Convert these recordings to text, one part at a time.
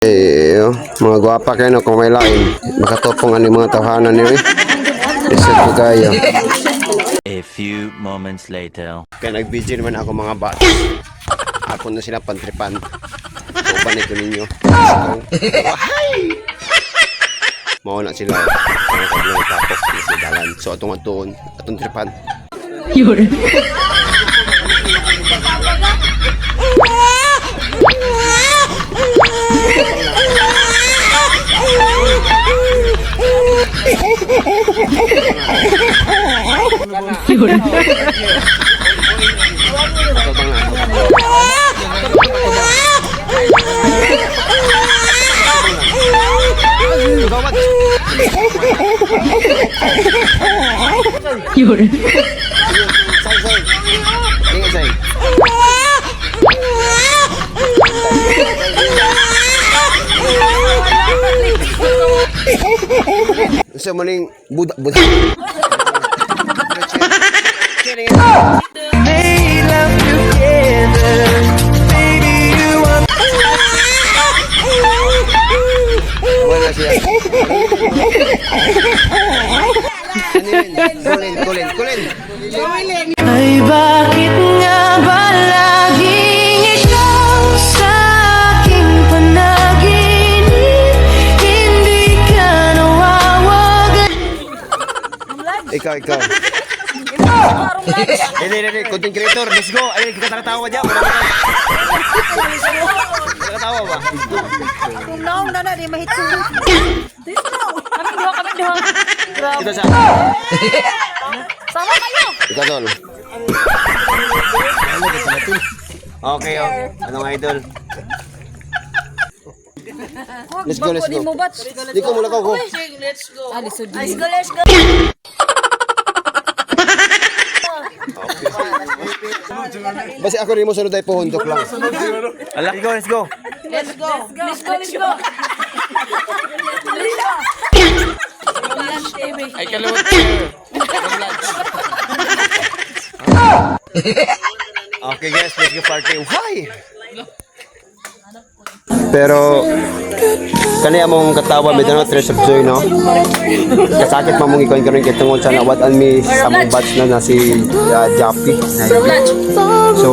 Mga gwapa kayo no, kung may lain makatopong ani mga tahanan niyo Isip ko kayo. A few moments later. Kaya nag-video naman ako mga bata. Ako na sila pantripan. So banay ko ninyo. Mauna sila. Ano ka bilang tapok na si dalan. So atong tripan. Yun. Yun. Yun. Sa maning budak. Wala siya. Kulin. Ay bakit nga ba laging ikaw sa aking panaginip? Hindi ka nawawagan. Ikaw. Hindi, content creator, let's go. Ay, kita nakatawa dyan. Nakatawa ba? Kung naong na di mahitso. Kami duha. Ito siya. Sama kayo. Ikaw, Tol. Okay, oh. Anong idol? Let's go. Di ko mula ko. Let's go. Basi ako rin mo sunod ay puhundok lang. Let's go. Ay kalawat Okay guys, let's go party. Hi! Pero kani among katawa bitaw no Tres of Joy no. Kasakit pa mong ikon karon kay tungod sa nawat an mi sa mong batch na si Jappy. So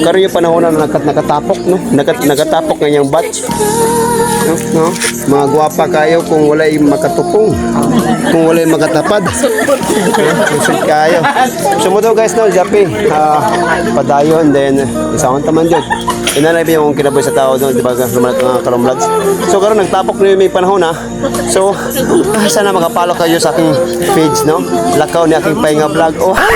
karon yung panahon na nakatapok no. Nagatapok nga yang batch. No? Mga gwapa kayo kung walay makatupong. Kung walay makatapad. Usod kayo. So mo daw guys no, Jappy. Padayon then isaon taman jud. Inalay ba yung kinaboy sa tao doon, di ba? Sumalat mga karomlads. So, karon nagtapok na yung may panahon, ha? So, sana makapalo kayo sa aking page, no? Lakaw ni aking pahinga vlog. Oh, hi!